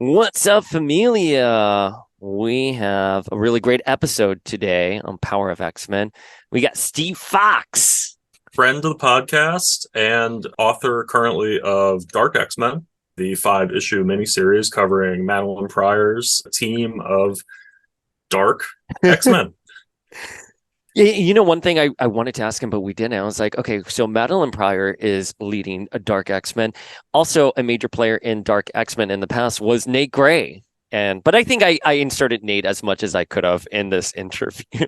What's up, familia? We have a really great episode today on Power of X-Men. We got Steve Foxe. Friend of the podcast and author currently of Dark X-Men, the 5-issue miniseries covering Madeline Pryor's team of Dark X-Men. One thing I wanted to ask him, but we didn't. I was like, okay, so Madeline Pryor is leading a Dark X-Men. Also, a major player in Dark X-Men in the past was Nate Gray. But I think I inserted Nate as much as I could have in this interview.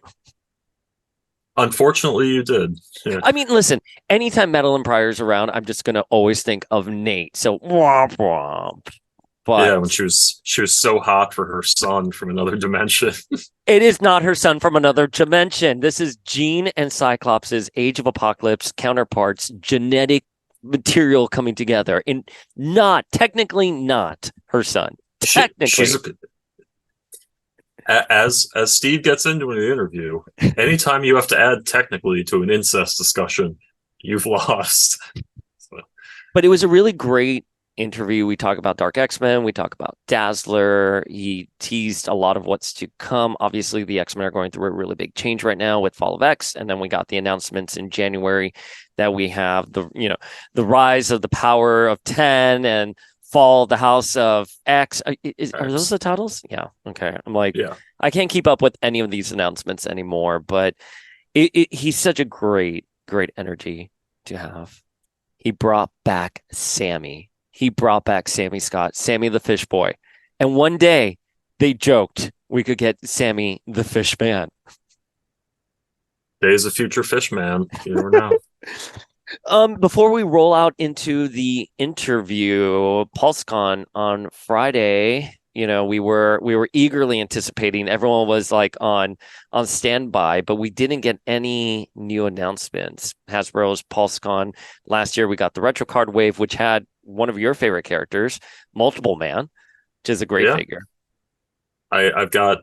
Unfortunately, you did. Yeah. I mean, listen, anytime Madeline Pryor's around, I'm just gonna always think of Nate. So womp womp. But Yeah, when she was so hot for her son from another dimension. it is not her son from another dimension. This is Jean and Cyclops' Age of Apocalypse counterparts, genetic material coming together. And technically not her son. Technically. She's as Steve gets into in the interview, anytime you have to add technically to an incest discussion, you've lost. So, But it was a really great interview. We talk about Dark X-Men. We talk about Dazzler. He teased a lot of what's to come. Obviously, the X-Men are going through a really big change right now with Fall of X. And then we got the announcements in January that we have the rise of the Power of 10 and Fall, the House of X. Are those the titles? Yeah. Okay. I'm like, yeah. I can't keep up with any of these announcements anymore, but he's such a great energy to have. He brought back Sammy. He brought back Sammy Scott, Sammy the Fish Boy. And one day they joked we could get Sammy the Fish Man. Days of Future Fish Man. You never know. Before we roll out into the interview, PulseCon on Friday, we were eagerly anticipating. Everyone was like on standby, but we didn't get any new announcements. Hasbro's PulseCon last year, we got the retro card wave, which had one of your favorite characters, Multiple Man, which is a great figure. I've got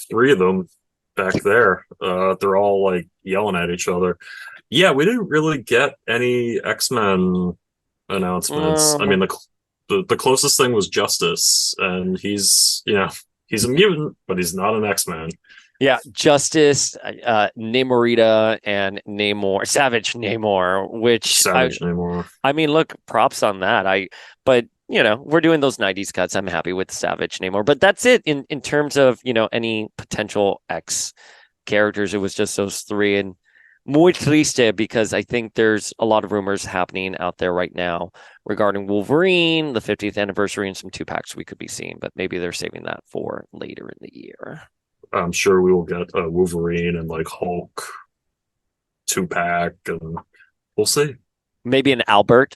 3 of them back there. They're all like yelling at each other. Yeah, we didn't really get any X-Men announcements. I mean, the closest thing was Justice, and he's a mutant, but he's not an X-Man. Yeah, Justice, Namorita, and Namor, Savage Namor, Namor. I mean, look, props on that. But we're doing those 90s cuts. I'm happy with Savage Namor, but that's it in terms of, any potential X characters. It was just those 3, and muy triste because I think there's a lot of rumors happening out there right now regarding Wolverine, the 50th anniversary, and some 2-packs we could be seeing, but maybe they're saving that for later in the year. I'm sure we will get a Wolverine and like Hulk 2-pack, and we'll see. Maybe an Albert.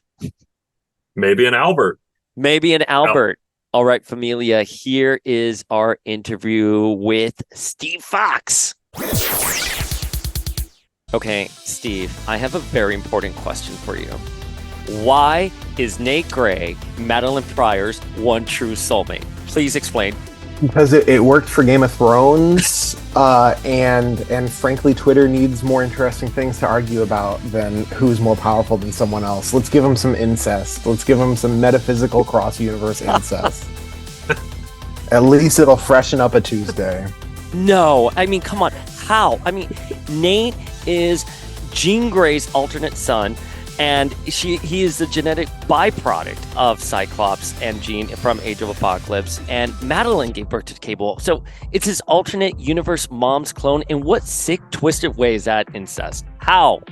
Maybe an Albert. All right, familia, here is our interview with Steve Foxe. Okay, Steve, I have a very important question for you. Why is Nate Gray Madeline Pryor's one true soulmate? Please explain. Because it worked for Game of Thrones, and frankly, Twitter needs more interesting things to argue about than who's more powerful than someone else. Let's give them some incest. Let's give them some metaphysical cross-universe incest. At least it'll freshen up a Tuesday. No, I mean, come on. How? I mean, Nate is Jean Grey's alternate son, and he is the genetic byproduct of Cyclops and Jean from Age of Apocalypse, and Madeline gave birth to Cable. So it's his alternate universe mom's clone. In what sick, twisted way is that incest? How?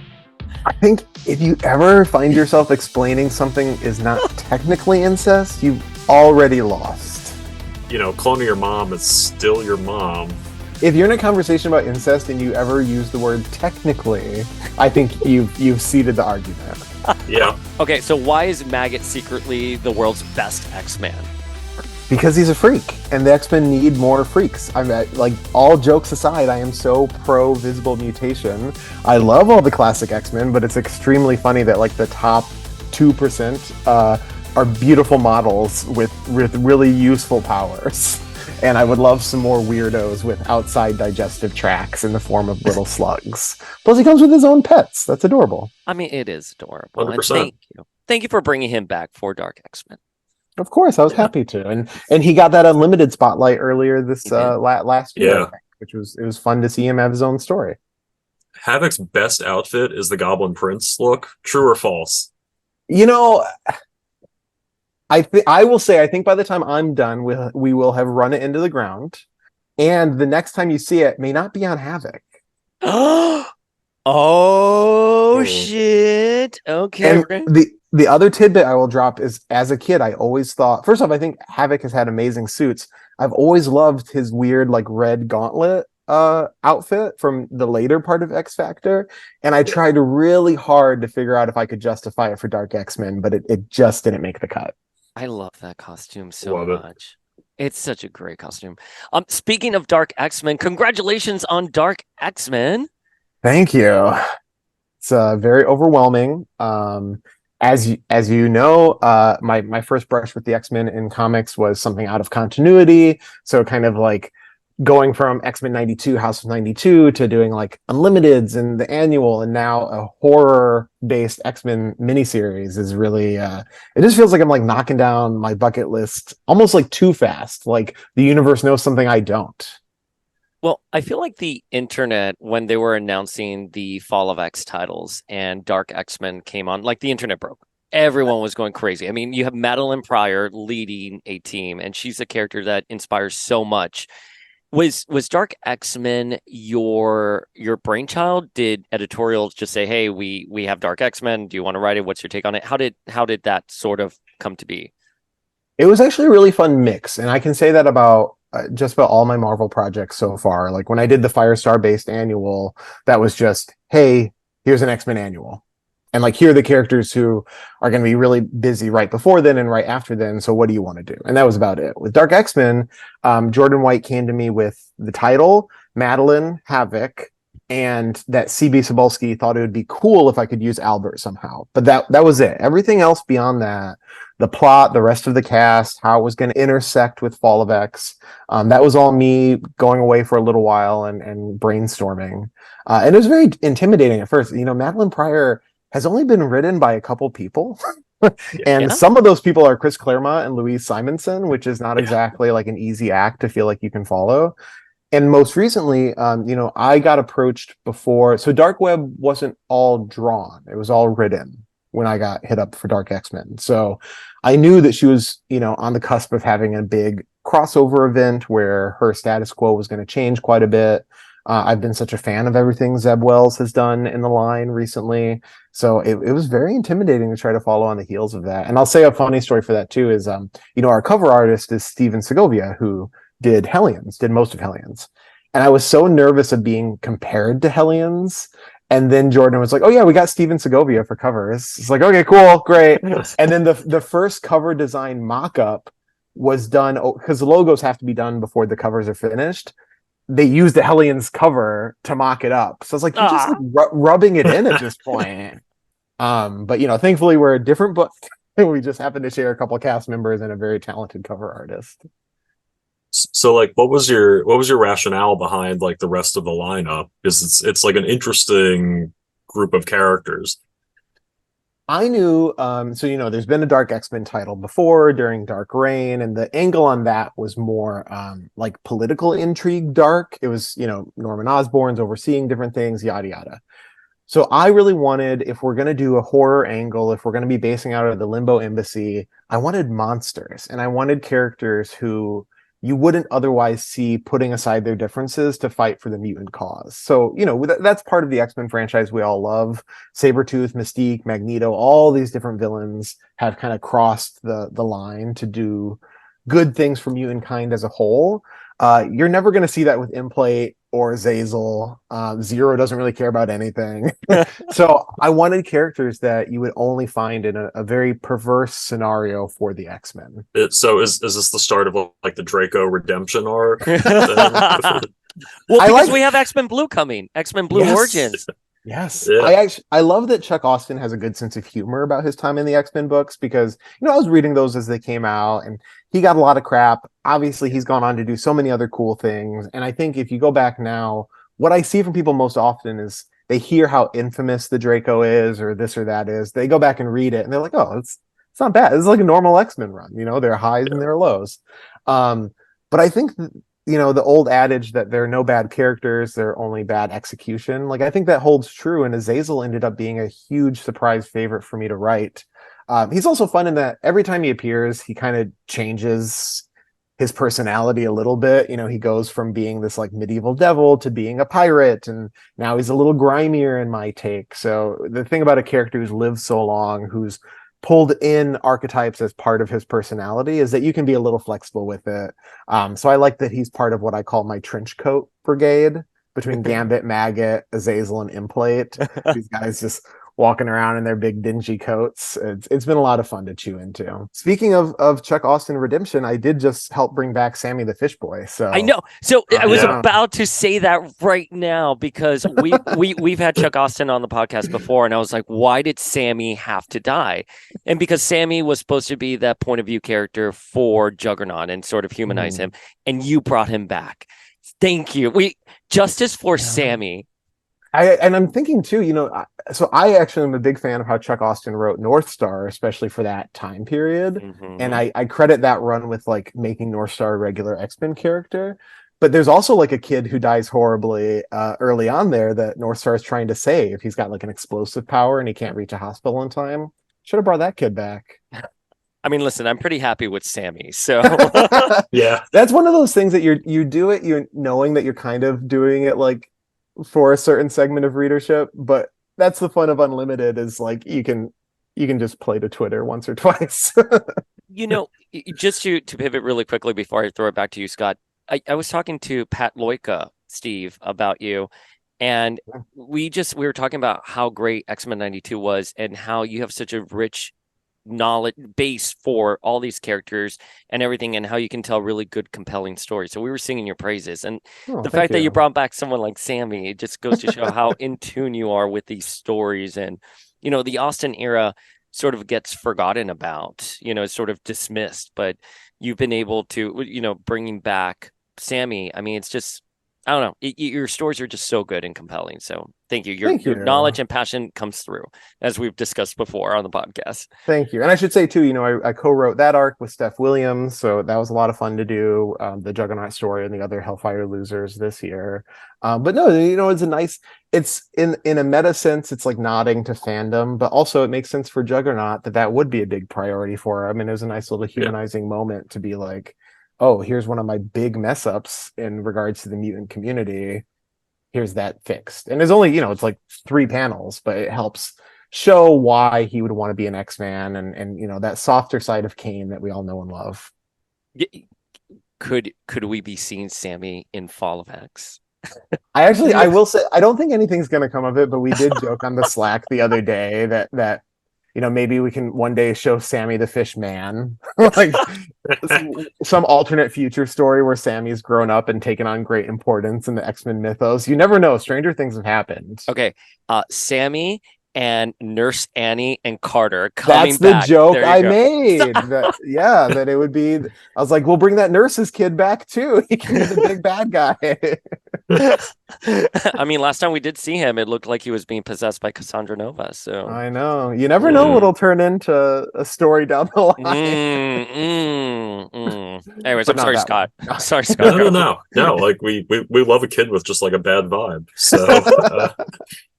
I think if you ever find yourself explaining something is not technically incest, you've already lost. Cloning your mom is still your mom. If you're in a conversation about incest and you ever use the word technically, I think you've ceded the argument. Yeah. Okay, so why is Maggot secretly the world's best X-Man? Because he's a freak, and the X-Men need more freaks. Like, all jokes aside, I am so pro visible mutation. I love all the classic X-Men, but it's extremely funny that like the top 2% are beautiful models with really useful powers. And I would love some more weirdos with outside digestive tracts in the form of little slugs. Plus, he comes with his own pets. That's adorable. I mean, it is adorable. 100%. Thank you for bringing him back for Dark X-Men. Of course, I was Yeah, happy to, and he got that unlimited spotlight earlier this He did. last year, I yeah. think, which was it was fun to see him have his own story. Havoc's best outfit is the Goblin Prince look. True or false? You know, I will say I think by the time I'm done, we will have run it into the ground, and the next time you see it may not be on Havoc. Oh Hmm. shit. Okay, And we're gonna. the other tidbit I will drop is, as a kid, I always thought, first off, I think Havoc has had amazing suits. I've always loved his weird like red gauntlet outfit from the later part of X Factor, and I tried really hard to figure out if I could justify it for Dark X-Men, but it just didn't make the cut. I love that costume so Love it. much. It's such a great costume. Speaking of Dark X-Men, congratulations on Dark X-Men. Thank you. It's very overwhelming. As you know, my first brush with the X-Men in comics was something out of continuity, so kind of like going from X-Men 92, House of 92 to doing like Unlimiteds and the annual, and now a horror-based X-Men miniseries is really it just feels like I'm like knocking down my bucket list almost like too fast. Like the universe knows something I don't. Well, I feel like the internet, when they were announcing the Fall of X titles and Dark X-Men came on, like the internet broke. Everyone was going crazy. I mean, you have Madeline Pryor leading a team, and she's a character that inspires so much. Was Dark X-Men your brainchild? Did editorials just say, "Hey, we have Dark X-Men. Do you want to write it? What's your take on it?" How did that sort of come to be? It was actually a really fun mix, and I can say that about just about all my Marvel projects so far. Like when I did the Firestar based annual, that was just, hey, here's an X-Men annual. And like here are the characters who are going to be really busy right before then and right after then. So what do you want to do? And that was about it. With Dark X-Men, Jordan White came to me with the title, Madeline, Havoc, and that CB Cebulski thought it would be cool if I could use Albert somehow. But that was it. Everything else beyond that, the plot, the rest of the cast, how it was going to intersect with Fall of X, that was all me going away for a little while and brainstorming. And it was very intimidating at first. You know, Madeline Pryor has only been written by a couple people. Yeah, And Yeah. some of those people are Chris Claremont and Louise Simonson, which is not yeah. exactly like an easy act to feel like you can follow. And most recently, I got approached before. So Dark Web wasn't all drawn; it was all written when I got hit up for Dark X-Men. So I knew that she was, on the cusp of having a big crossover event where her status quo was going to change quite a bit. I've been such a fan of everything Zeb Wells has done in the line recently. So it was very intimidating to try to follow on the heels of that. And I'll say a funny story for that too is, our cover artist is Steven Segovia, who did most of Hellions. And I was so nervous of being compared to Hellions. And then Jordan was like, "Oh yeah, we got Steven Segovia for covers." It's like, "Okay, cool, great." And then the first cover design mock-up was done because the logos have to be done before the covers are finished. They used the Hellions cover to mock it up. So I was like, "You're just like Ah, rubbing it in at this point." But thankfully we're a different book. We just happen to share a couple of cast members and a very talented cover artist. So like what was your rationale behind like the rest of the lineup? Because it's like an interesting group of characters. I knew, there's been a Dark X-Men title before during Dark Reign, and the angle on that was more like political intrigue dark. It was, Norman Osborn's overseeing different things, yada yada. So I really wanted, if we're going to do a horror angle, if we're going to be basing out of the Limbo Embassy, I wanted monsters and I wanted characters who you wouldn't otherwise see putting aside their differences to fight for the mutant cause. So, that's part of the X-Men franchise we all love. Sabretooth, Mystique, Magneto, all these different villains have kind of crossed the line to do good things for mutant kind as a whole. You're never going to see that with Implate or Zazel. Zero doesn't really care about anything. So I wanted characters that you would only find in a very perverse scenario for the X-Men. So is this the start of like the Draco redemption arc? well, I because like we have X-Men Blue coming, X-Men Blue Yes. Origins. Yes, Yeah. I love that Chuck Austin has a good sense of humor about his time in the X-Men books because I was reading those as they came out and he got a lot of crap. Obviously, he's gone on to do so many other cool things, and I think if you go back now, what I see from people most often is they hear how infamous the Draco is or this or that is. They go back and read it and they're like, "Oh, It's not bad. It's like a normal X-Men run. There are highs and there are lows. But I think the old adage that there are no bad characters, there are only bad execution. Like I think that holds true, and Azazel ended up being a huge surprise favorite for me to write. He's also fun in that every time he appears, he kind of changes his personality a little bit. He goes from being this like medieval devil to being a pirate, and now he's a little grimier in my take. So the thing about a character who's lived so long, who's pulled in archetypes as part of his personality, is that you can be a little flexible with it. So I like that he's part of what I call my trench coat brigade between Gambit, Maggot, Azazel, and Implate. These guys just walking around in their big dingy coats. It's been a lot of fun to chew into. Speaking of Chuck Austin redemption, I did just help bring back Sammy the Fish Boy. So I know. So I was Yeah. about to say that right now because we've had Chuck Austin on the podcast before, and I was like, why did Sammy have to die? And because Sammy was supposed to be that point of view character for Juggernaut and sort of humanize him, and you brought him back. Thank you. Justice for Sammy. I'm thinking too, so I actually am a big fan of how Chuck Austin wrote North Star, especially for that time period. Mhm. And I credit that run with like making North Star a regular X-Men character. But there's also like a kid who dies horribly early on there that North Star is trying to save. He's got like an explosive power and he can't reach a hospital in time. Should have brought that kid back. I mean, listen, I'm pretty happy with Sammy. So Yeah. That's one of those things that you do it, you're knowing that you're kind of doing it like for a certain segment of readership, but that's the fun of Unlimited, is like you can just play to Twitter once or twice. just to pivot really quickly before I throw it back to you, Scott, I was talking to Pat Loika, Steve, about you, and we were talking about how great X-Men 92 was and how you have such a rich knowledge base for all these characters and everything, and how you can tell really good, compelling stories. So we were singing your praises, and the fact that you brought back someone like Sammy, it just goes to show how in tune you are with these stories. And the Austin era sort of gets forgotten about, it's sort of dismissed, but you've been able to, bringing back Sammy. I mean, it's just, I don't know, your stories are just so good and compelling. So thank you. Your knowledge and passion comes through, as we've discussed before on the podcast. Thank you. And I should say too, I co-wrote that arc with Steph Williams, so that was a lot of fun to do. The Juggernaut story and the other Hellfire Losers this year. But no, it's in a meta sense, it's like nodding to fandom, but also it makes sense for Juggernaut that would be a big priority for him. And it was a nice little humanizing moment to be like, oh, here's one of my big mess ups in regards to the mutant community. Here's that fixed. And there's only, it's like 3 panels, but it helps show why he would want to be an X-Man and that softer side of Kane that we all know and love. Could we be seeing Sammy in Fall of X? I will say, I don't think anything's going to come of it, but we did joke on the Slack the other day that maybe we can one day show Sammy the Fish Man, like some alternate future story where Sammy's grown up and taken on great importance in the X-Men mythos. You never know. Stranger things have happened. Okay. Sammy and Nurse Annie and Carter coming back. That's the joke I made. That it would be. I was like, we'll bring that nurse's kid back too. He can be the big bad guy. I mean, last time we did see him, it looked like he was being possessed by Cassandra Nova. So I know. You never know what'll turn into a story down the line. Anyways, I'm sorry, Scott. I'm sorry, Scott. No. Like we love a kid with just like a bad vibe. So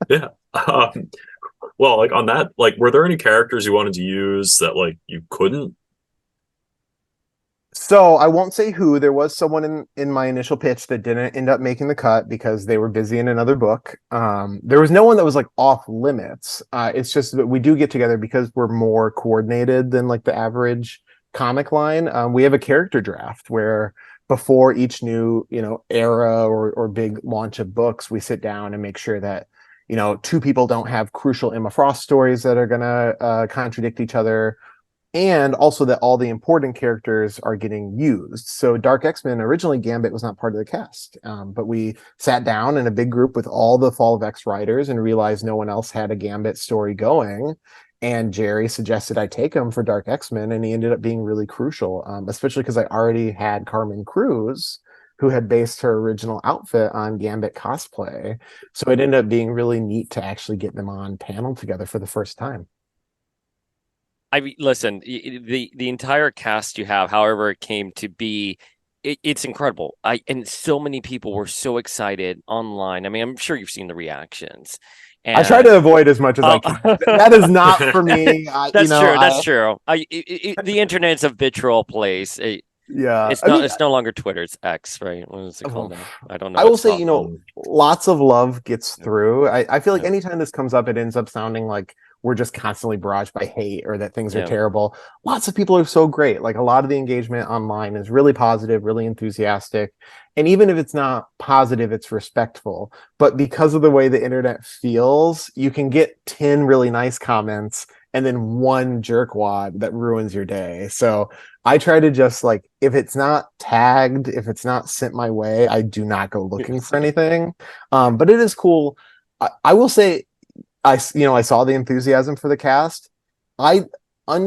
yeah. Well, like on that, like, were there any characters you wanted to use that like you couldn't? So I won't say who. There was someone in my initial pitch that didn't end up making the cut because they were busy in another book. There was no one that was like off limits. It's just that we do get together because we're more coordinated than like the average comic line. We have a character draft where before each new, era or big launch of books, we sit down and make sure that 2 people don't have crucial Emma Frost stories that are going to contradict each other, and also that all the important characters are getting used. So Dark X-Men, originally Gambit was not part of the cast, but we sat down in a big group with all the Fall of X writers and realized no one else had a Gambit story going. And Jerry suggested I take him for Dark X-Men, and he ended up being really crucial, especially because I already had Carmen Cruz, who had based her original outfit on Gambit cosplay. So it ended up being really neat to actually get them on panel together for the first time. I mean, listen, the entire cast you have, however it came to be, it's incredible. And so many people were so excited online. I mean, I'm sure you've seen the reactions, I try and to avoid as much as I oh, can. That is not for me. that's true. That's true. The internet's a vitriol place. Yeah. It's not. It's no longer Twitter. It's X, right? What is it called now? I don't know I what will it's say, called. lots of love gets Yeah. through. I feel like Yeah. anytime this comes up, it ends up sounding like we're just constantly barraged by hate or that things are Yeah. terrible. Lots of people are so great. Like a lot of the engagement online is really positive, really enthusiastic. And even if it's not positive, it's respectful. But because of the way the internet feels, you can get 10 really nice comments and then one jerkwad that ruins your day. So I try to just like, if it's not tagged, if it's not sent my way, I do not go looking for anything. But it is cool. I will say, I saw the enthusiasm for the cast. I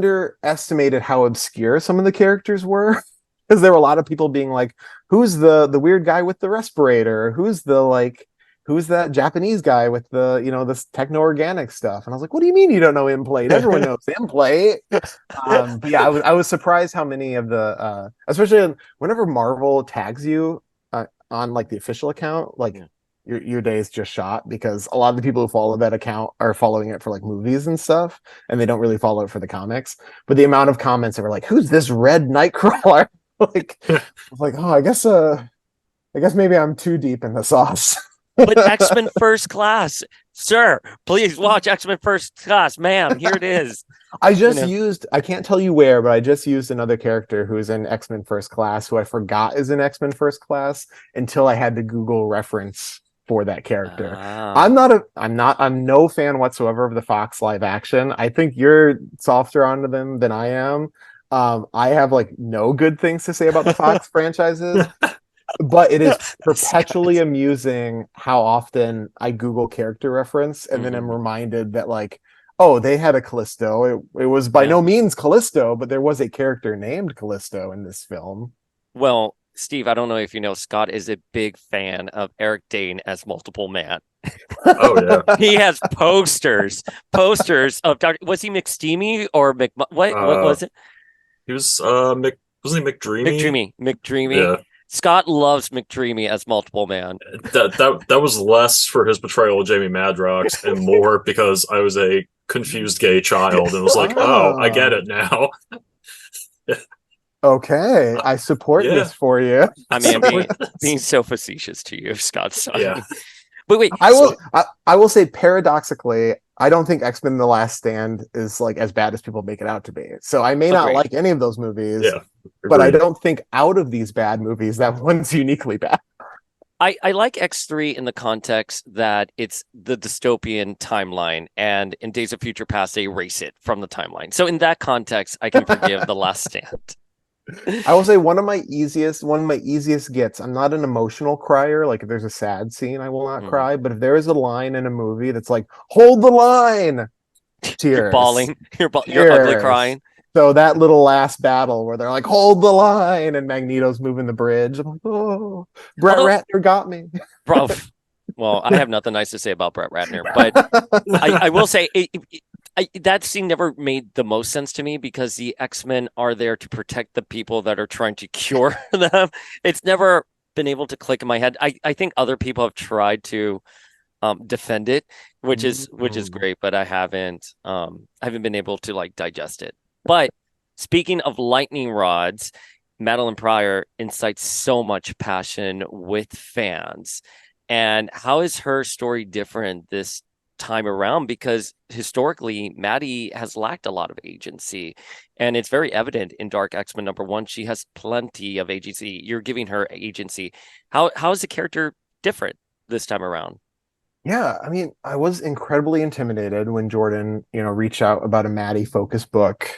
underestimated how obscure some of the characters were because there were a lot of people being like, "Who's the weird guy with the respirator? Who's that Japanese guy with the this techno organic stuff?" And I was like, "What do you mean you don't know Implate? Everyone knows Implate." But yeah, I was surprised how many of the especially whenever Marvel tags you on like the official account, like Yeah. your day is just shot because a lot of the people who follow that account are following it for like movies and stuff, and they don't really follow it for the comics. But the amount of comments that were like, "Who's this red Nightcrawler?" like, I was like, "Oh, I guess maybe I'm too deep in the sauce." But X-Men First Class, sir, please watch X-Men First Class, ma'am. Here it is. I can't tell you where, but I just used another character who's in X-Men First Class, who I forgot is in X-Men First Class until I had to Google reference for that character. Ah. I'm no fan whatsoever of the Fox live action. I think you're softer onto them than I am. I have like no good things to say about the Fox franchises, but it is perpetually amusing how often I Google character reference and then I'm Mhm. reminded that like, oh, they had a Callisto. It was by Yeah. no means Callisto, but there was a character named Callisto in this film. Well, Steve, I don't know if you know, Scott is a big fan of Eric Dane as Multiple Man. Oh yeah. He has posters of Dr. Was he McSteamy or what Uh, was it? he was wasn't he McDreamy? McDreamy. Yeah. Scott loves McDreamy as Multiple Man. That was less for his portrayal of Jamie Madrox and more because I was a confused gay child and was like, oh, I get Ah, it now. okay. I support Yeah. this for you. I mean, I'm being so facetious to you, Scott. Yeah. Sorry. But wait, I so will. I will say paradoxically, I don't think X-Men: The Last Stand is like as bad as people make it out to be. So I may not agreed. like any of those movies, Yeah. but I Agreed. don't think out of these bad movies that one's uniquely bad. I like X3 in the context that it's the dystopian timeline, and in Days of Future Past, they erase it from the timeline. So in that context, I can forgive The Last Stand. I will say one of my easiest gets. I'm not an emotional crier. Like if there's a sad scene, I will not Mhm. cry. But if there is a line in a movie that's like, "Hold the line," You're tears, bawling. You're ugly tears. crying. So that little last battle where they're like, "Hold the line," and Magneto's moving the bridge. I'm like, "Oh, Brett Although, Ratner got me." bro, well, I have nothing nice to say about Brett Ratner, but I will say that scene never made the most sense to me because the X-Men are there to protect the people that are trying to cure them. It's never been able to click in my head. I think other people have tried to defend it, which is Mm. great, but I haven't been able to like digest it. But speaking of lightning rods, Madeline Pryor incites so much passion with fans. And how is her story different this time around? Because historically, Maddie has lacked a lot of agency, and it's very evident in Dark X-Men #1. She has plenty of agency. You're giving her agency. How is the character different this time around? Yeah, I mean, I was incredibly intimidated when Jordan, reached out about a Maddie focus book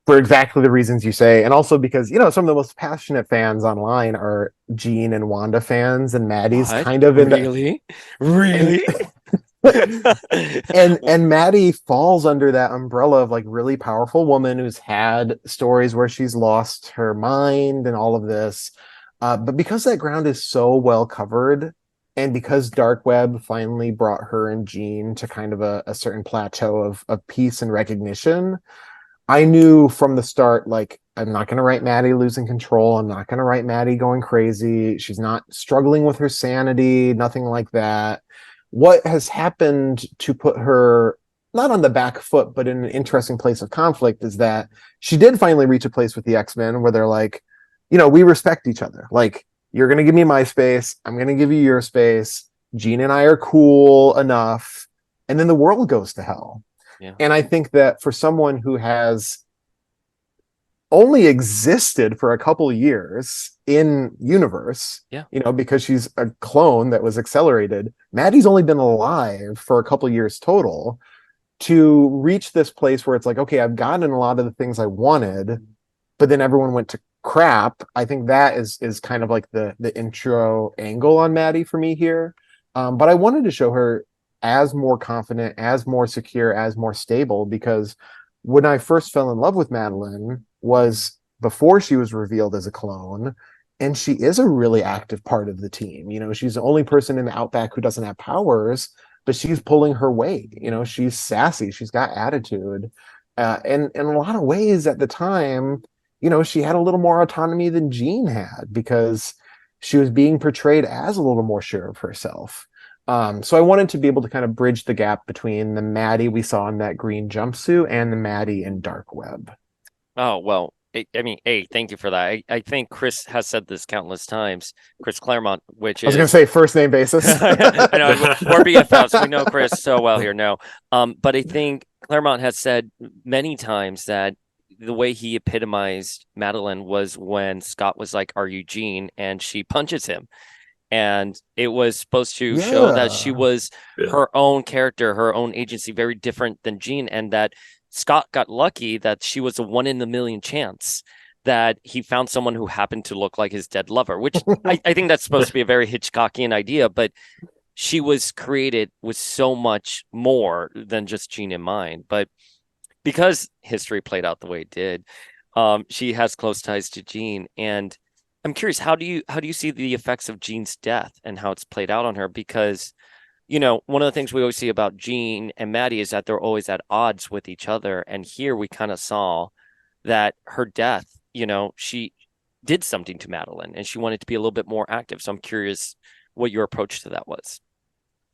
for exactly the reasons you say, and also because some of the most passionate fans online are Jean and Wanda fans, and Maddie's What? kind of in the Really? and Really? and Maddie falls under that umbrella of like really powerful woman who's had stories where she's lost her mind and all of this. But because that ground is so well covered And because Dark Web finally brought her and Jean to kind of a certain plateau of peace and recognition, I knew from the start, like, I'm not going to write Maddie losing control. I'm not going to write Maddie going crazy. She's not struggling with her sanity, nothing like that. What has happened to put her not on the back foot, but in an interesting place of conflict is that she did finally reach a place with the X-Men where they're like, we respect each other. Like, you're going to give me my space. I'm going to give you your space. Jean and I are cool enough. And then the world goes to hell. Yeah. And I think that for someone who has only existed for a couple years in universe, Yeah. because she's a clone that was accelerated, Maddie's only been alive for a couple years total, to reach this place where it's like, okay, I've gotten a lot of the things I wanted, but then everyone went to crap. I think that is kind of like the intro angle on Maddie for me here. But I wanted to show her as more confident, as more secure, as more stable, because when I first fell in love with Madeline was before she was revealed as a clone, and she is a really active part of the team. She's the only person in the Outback who doesn't have powers, but she's pulling her weight. She's sassy, she's got attitude, and in a lot of ways at the time, she had a little more autonomy than Jean had, because she was being portrayed as a little more sure of herself. So I wanted to be able to kind of bridge the gap between the Maddie we saw in that green jumpsuit and the Maddie in Dark Web. Oh, well, I mean, thank you for that. I think Chris has said this countless times, Chris Claremont, which I was going to is, say first name basis. I know we're BFFs. We know Chris so well here now. But I think Claremont has said many times that the way he epitomized Madeline was when Scott was like, "Are you Jean?" and she punches him. And it was supposed to show that she was her own character, her own agency, very different than Jean, and that Scott got lucky that she was a 1 in a million chance that he found someone who happened to look like his dead lover, which I think that's supposed to be a very Hitchcockian idea, but she was created with so much more than just Jean in mind. But because history played out the way it did, she has close ties to Jean. And I'm curious, how do you see the effects of Jean's death and how it's played out on her? Because, one of the things we always see about Jean and Maddie is that they're always at odds with each other. And here we kind of saw that her death, she did something to Madeline and she wanted to be a little bit more active. So I'm curious what your approach to that was.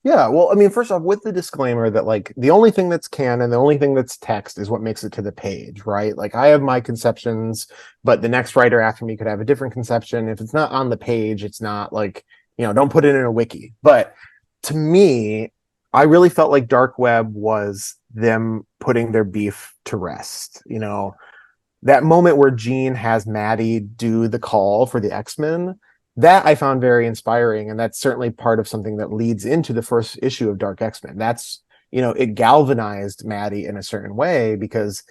Yeah, well, I mean, first off, with the disclaimer that, like, the only thing that's canon, the only thing that's text is what makes it to the page, right? Like, I have my conceptions, but the next writer after me could have a different conception. If it's not on the page, it's not like, don't put it in a wiki. But to me, I really felt like Dark Web was them putting their beef to rest. That moment where Jean has Maddie do the call for the X-Men, that I found very inspiring. And that's certainly part of something that leads into the first issue of Dark X-Men. That's, it galvanized Maddie in a certain way because,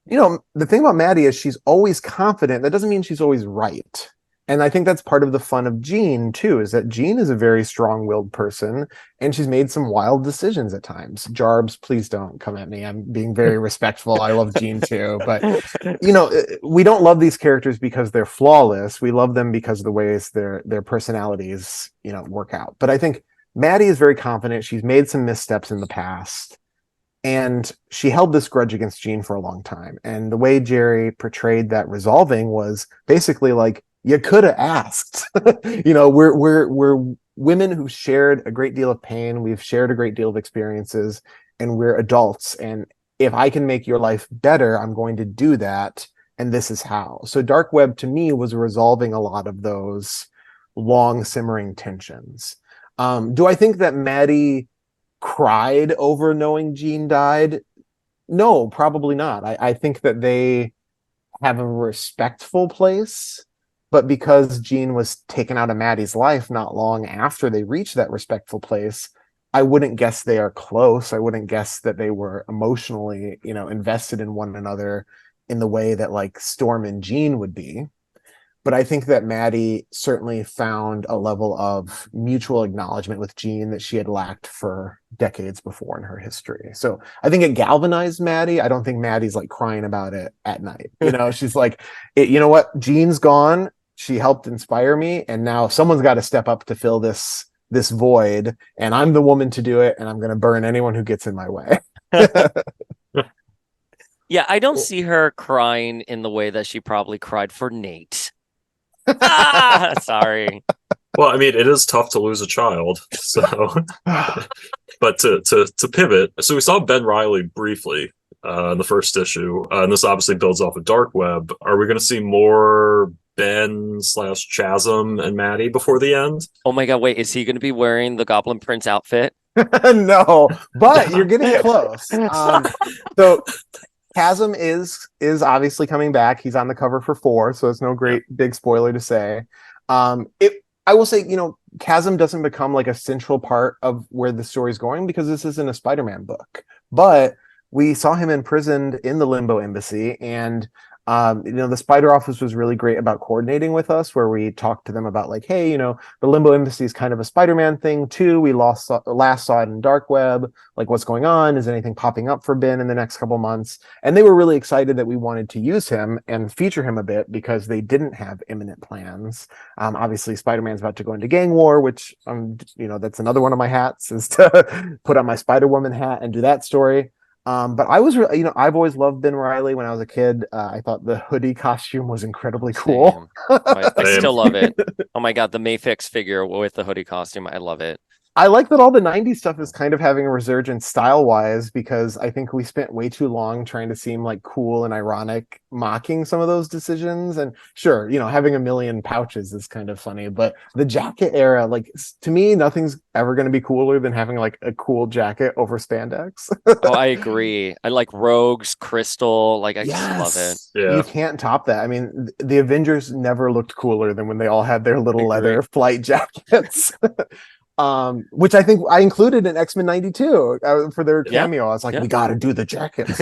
the thing about Maddie is she's always confident. That doesn't mean she's always right. And I think that's part of the fun of Jean too, is that Jean is a very strong-willed person and she's made some wild decisions at times. Jarbs, please don't come at me. I'm being very respectful. I love Jean too, but we don't love these characters because they're flawless. We love them because of the ways their personalities, work out. But I think Maddie is very confident. She's made some missteps in the past. And she held this grudge against Jean for a long time. And the way Jerry portrayed that resolving was basically like, you could have asked. We're women who've shared a great deal of pain. We've shared a great deal of experiences, and we're adults. And if I can make your life better, I'm going to do that. And this is how. So Dark Web to me was resolving a lot of those long simmering tensions. Do I think that Maddie cried over knowing Jean died? No, probably not. I think that they have a respectful place. But because Jean was taken out of Maddie's life not long after they reached that respectful place, I wouldn't guess they are close. I wouldn't guess that they were emotionally, invested in one another in the way that like Storm and Jean would be. But I think that Maddie certainly found a level of mutual acknowledgement with Jean that she had lacked for decades before in her history. So I think it galvanized Maddie. I don't think Maddie's like crying about it at night. She's like, you know what? Jean's gone. she helped inspire me, and now someone's got to step up to fill this void, and I'm the woman to do it, and I'm going to burn anyone who gets in my way. Yeah, I don't see her crying in the way that she probably cried for Nate. Ah, sorry. Well, I mean, it is tough to lose a child. So, but to pivot, so we saw Ben Reilly briefly in the first issue, and this obviously builds off of Dark Web. Are we going to see more Ben slash Chasm and Maddie before the end? Oh my God, wait, is he going to be wearing the Goblin Prince outfit? No, but you're getting close. So Chasm is obviously coming back. He's on the cover for 4, so it's no great big spoiler to say. I will say, Chasm doesn't become like a central part of where the story's going because this isn't a Spider-Man book. But we saw him imprisoned in the Limbo Embassy, and the Spider Office was really great about coordinating with us, where we talked to them about like, hey, the Limbo Embassy is kind of a Spider-Man thing too. We last saw it in Dark Web. Like, what's going on? Is anything popping up for Ben in the next couple months? And they were really excited that we wanted to use him and feature him a bit because they didn't have imminent plans. Obviously, Spider-Man's about to go into gang war, which that's another one of my hats, is to put on my Spider-Woman hat and do that story. But I was, I've always loved Ben Reilly. When I was a kid, I thought the hoodie costume was incredibly cool. I still love it. Oh my God, the Mayfix figure with the hoodie costume. I love it. I like that all the 90s stuff is kind of having a resurgence style-wise, because I think we spent way too long trying to seem like cool and ironic, mocking some of those decisions. And sure, having a million pouches is kind of funny, but the jacket era, like, to me, nothing's ever going to be cooler than having like a cool jacket over spandex. Oh, I agree. I like Rogue's Crystal. Like, I just love it. Yeah. You can't top that. I mean, the Avengers never looked cooler than when they all had their little leather flight jackets. Which I think I included in X-Men 92 for their cameo. I was like, we got to do the jackets.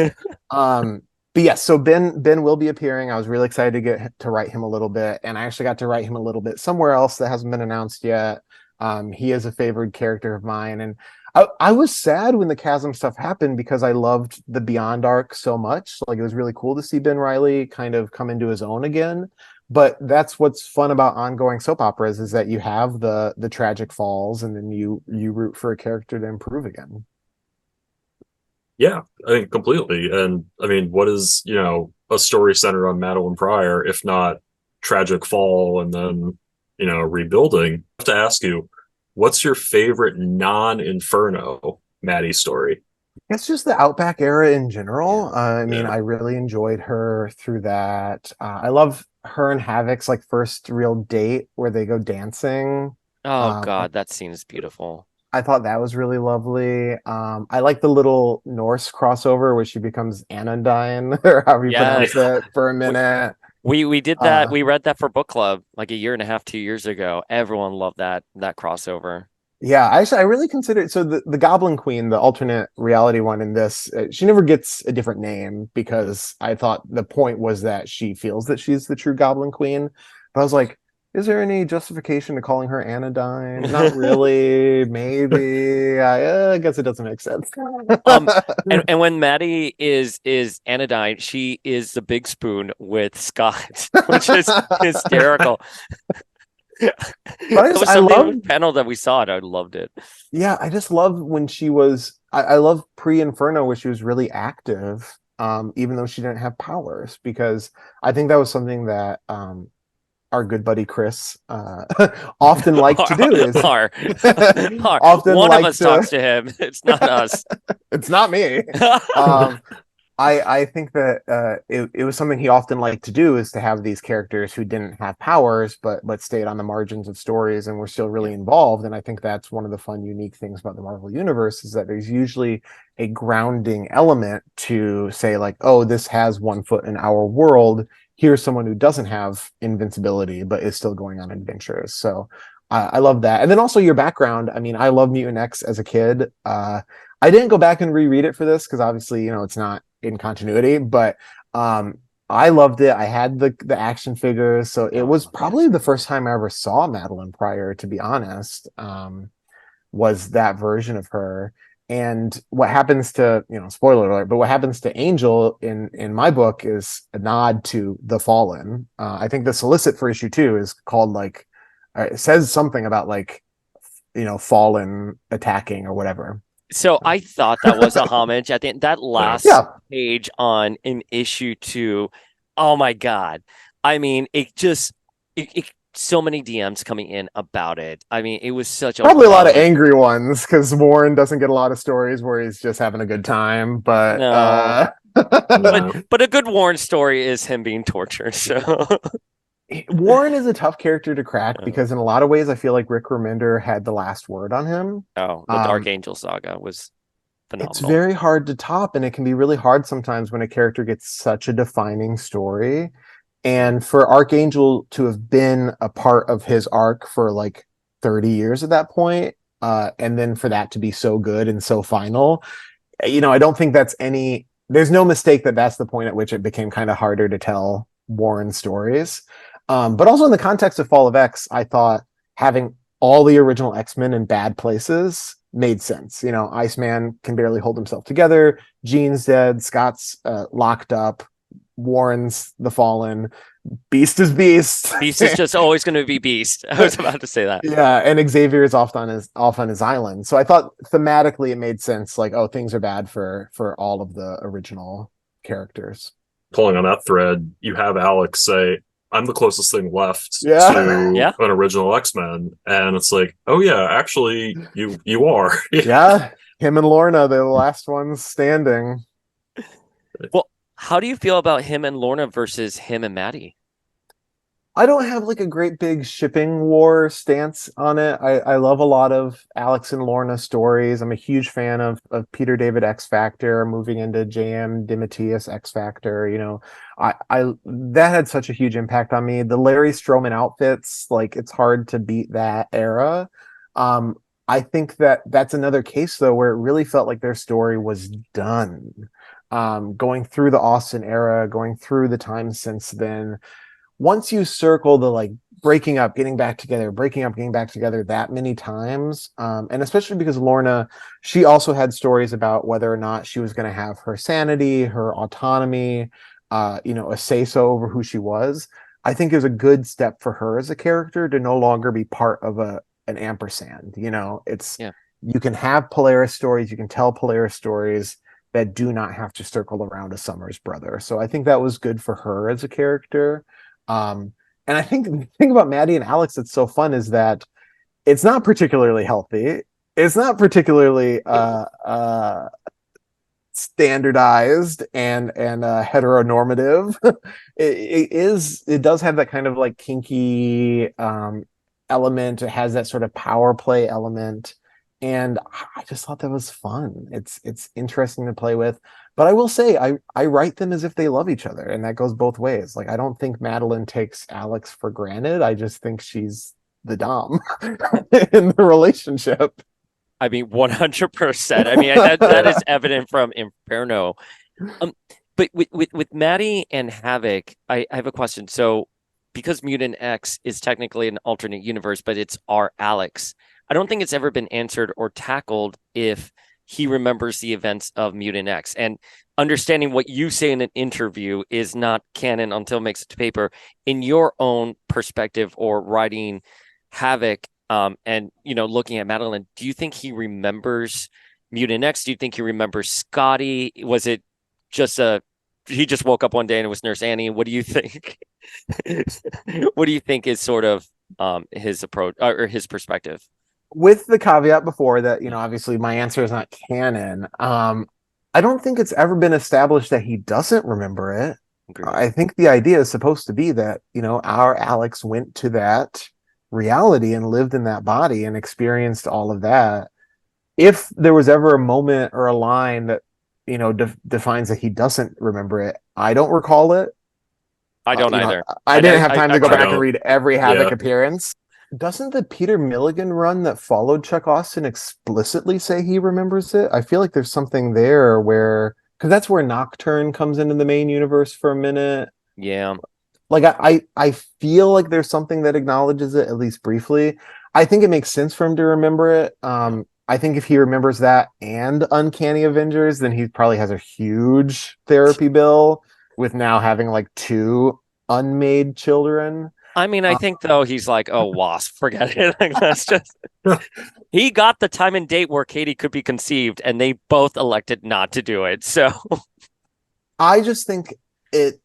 But yes, so Ben will be appearing. I was really excited to get to write him a little bit, and I actually got to write him a little bit somewhere else that hasn't been announced yet. He is a favored character of mine, and I was sad when the Chasm stuff happened because I loved the Beyond arc so much. Like, it was really cool to see Ben Reilly kind of come into his own again. But that's what's fun about ongoing soap operas, is that you have the tragic falls, and then you root for a character to improve again. Yeah, I think completely. And I mean, what is, a story centered on Madeline Pryor, if not tragic fall and then, rebuilding? I have to ask you, what's your favorite non-Inferno Maddie story? It's just the Outback era in general. I really enjoyed her through that. I love her and Havoc's like first real date where they go dancing. Oh God, that scene is beautiful. I thought that was really lovely. I like the little Norse crossover where she becomes Anodyne, or however you pronounce it, for a minute. We did that. We read that for book club like a year and a half, 2 years ago. Everyone loved that crossover. Yeah, I really considered, so the Goblin Queen, the alternate reality one in this, she never gets a different name because I thought the point was that she feels that she's the true Goblin Queen. But I was like, is there any justification to calling her Anodyne? Not really. Maybe. I guess it doesn't make sense. And when Maddie is Anodyne, she is the big spoon with Scott, which is hysterical. But I love the panel that we saw it. I loved it. Yeah, I just love when she was. I love pre-Inferno where she was really active, even though she didn't have powers, because I think that was something that our good buddy Chris often liked to do. Is often one of us talks to him. It's not us. It's not me. I think that it was something he often liked to do, is to have these characters who didn't have powers but stayed on the margins of stories and were still really involved. And I think that's one of the fun, unique things about the Marvel Universe, is that there's usually a grounding element to say, like, oh, this has one foot in our world. Here's someone who doesn't have invincibility but is still going on adventures. So I love that. And then also your background. I mean, I love Mutant X as a kid. I didn't go back and reread it for this because obviously, it's not in continuity, but I loved it. I had the action figures, so it was probably the first time I ever saw Madeline Pryor, to be honest, was that version of her. And what happens to, spoiler alert, but what happens to Angel in my book is a nod to the Fallen. I think the solicit for issue 2 is called like, it says something about like, Fallen attacking or whatever. So I thought that was a homage. I think that last Yeah, page on in issue 2, oh my God. I mean, so many DMs coming in about it. I mean, it was such a probably a lot of fun. angry ones because Warren doesn't get a lot of stories where he's just having a good time. But No, No. but a good Warren story is him being tortured. So Warren is a tough character to crack because in a lot of ways I feel like Rick Remender had the last word on him. oh, the Dark Angel saga was It's phenomenal. very hard to top, and it can be really hard sometimes when a character gets such a defining story. And for Archangel to have been a part of his arc for like 30 years at that point, and then for that to be so good and so final, I don't think there's no mistake that that's the point at which it became kind of harder to tell Warren stories. But also in the context of Fall of X, I thought having all the original X-Men in bad places made sense. Iceman can barely hold himself together. Jean's dead. Scott's locked up. Warren's the Fallen. Beast is Beast. Beast is just always going to be Beast. I was about to say that. Yeah, and Xavier is off on his island. So I thought thematically it made sense. Like, oh, things are bad for all of the original characters. Pulling on that thread, you have Alex say, I'm the closest thing left Yeah. to Yeah. an original X-Men. And it's like, oh yeah, actually you are. Yeah, him and Lorna, they're the last ones standing. Well, how do you feel about him and Lorna versus him and Maddie? I don't have like a great big shipping war stance on it. I love a lot of Alex and Lorna stories. I'm a huge fan of Peter David X Factor moving into JM DeMatteis X Factor. I that had such a huge impact on me. The Larry Stroman outfits, like it's hard to beat that era. I think that's another case though where it really felt like their story was done. Going through the Austin era, going through the time since then, once you circle the like breaking up, getting back together, breaking up, getting back together that many times, and especially because Lorna, she also had stories about whether or not she was going to have her sanity, her autonomy, a say-so over who she was. I think it was a good step for her as a character to no longer be part of an ampersand. Yeah. You can have Polaris stories, you can tell Polaris stories that do not have to circle around a Summers brother. So I think that was good for her as a character. And I think the thing about Maddie and Alex that's so fun is that it's not particularly healthy. It's not particularly standardized and heteronormative. It does have that kind of like kinky element. It has that sort of power play element. And I just thought that was fun. It's interesting to play with. But I will say, I write them as if they love each other, and that goes both ways. Like, I don't think Madeline takes Alex for granted. I just think she's the dom in the relationship. I mean, 100%. I mean, that is evident from Inferno. But with Maddie and Havoc, I have a question. So, because Mutant X is technically an alternate universe, but it's our Alex, I don't think it's ever been answered or tackled if he remembers the events of Mutant X. And understanding what you say in an interview is not canon until it makes it to paper. In your own perspective or writing Havoc, and looking at Madeline, do you think he remembers Mutant X? Do you think he remembers Scotty? Was it just he just woke up one day and it was Nurse Annie? What do you think? What do you think is sort of his approach or his perspective? With the caveat before that, obviously my answer is not canon. I don't think it's ever been established that he doesn't remember it. Agreed. I think the idea is supposed to be that, our Alex went to that reality and lived in that body and experienced all of that. If there was ever a moment or a line that, defines that he doesn't remember it, I don't recall it. I don't either. I didn't have time to go I back and don't. read every Havoc Yeah. appearance. Doesn't the Peter Milligan run that followed Chuck Austin explicitly say he remembers it? I feel like there's something there because that's where Nocturne comes into the main universe for a minute. Yeah. Like I feel like there's something that acknowledges it, at least briefly. I think it makes sense for him to remember it. I think if he remembers that and Uncanny Avengers, then he probably has a huge therapy bill with now having like two unmade children. I mean, I think though he's like, oh, Wasp, forget it. Like that's just he got the time and date where Katie could be conceived, and they both elected not to do it. So I just think it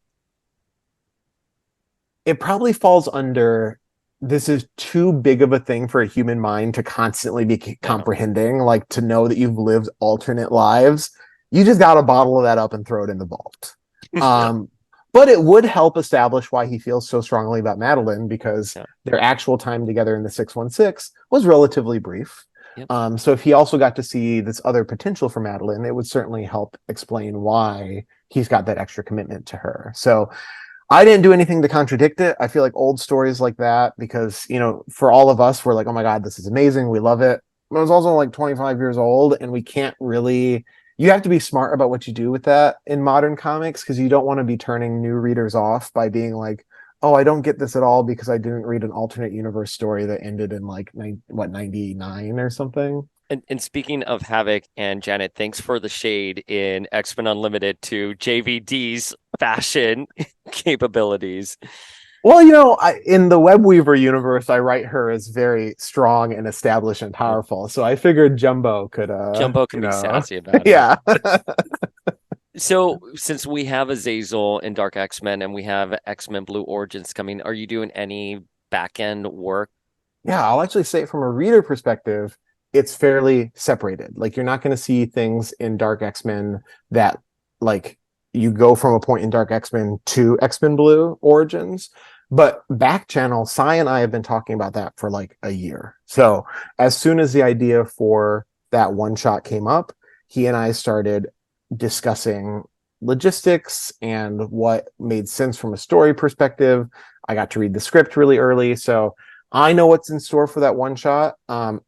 it probably falls under this is too big of a thing for a human mind to constantly be comprehending, like to know that you've lived alternate lives. You just got to bottle that up and throw it in the vault. But it would help establish why he feels so strongly about Madeline, because their actual time together in the 616 was relatively brief. So if he also got to see this other potential for Madeline, it would certainly help explain why he's got that extra commitment to her. So I didn't do anything to contradict it. I feel like old stories like that, because, you know, for all of us, we're like, oh my God, this is amazing. We love it. But I was also like 25 years old, and we can't really, you have to be smart about what you do with that in modern comics, because you don't want to be turning new readers off by being like, oh, I don't get this at all because I didn't read an alternate universe story that ended in like, 99 or something. And speaking of Havoc and Janet, thanks for the shade in X-Men Unlimited to JVD's fashion capabilities. Well, you know, in the Webweaver universe, I write her as very strong and established and powerful. So I figured Jumbo could, Jumbo can be sassy about it. Yeah. So since we have Azazel in Dark X-Men and we have X-Men Blue Origins coming, are you doing any back-end work? Yeah, I'll actually say from a reader perspective, it's fairly separated. Like, you're not going to see things in Dark X-Men that, like, you go from a point in Dark X-Men to X-Men Blue Origins. But back channel, Cy and I have been talking about that for like a year. So as soon as the idea for that one shot came up, he and I started discussing logistics and what made sense from a story perspective. I got to read the script really early, so I know what's in store for that one shot.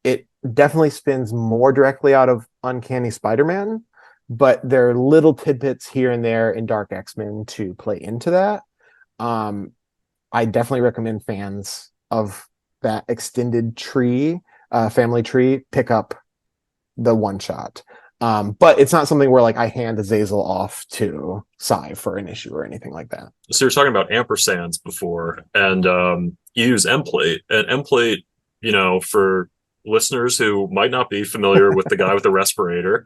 It definitely spins more directly out of Uncanny Spider-Man, but there are little tidbits here and there in Dark X-Men to play into that. I definitely recommend fans of that extended tree, family tree, pick up the one shot. But it's not something where like I hand Azazel off to Cy for an issue or anything like that. So you're talking about ampersands before, and you use Emplate. And Emplate, you know, for listeners who might not be familiar with the guy with the respirator,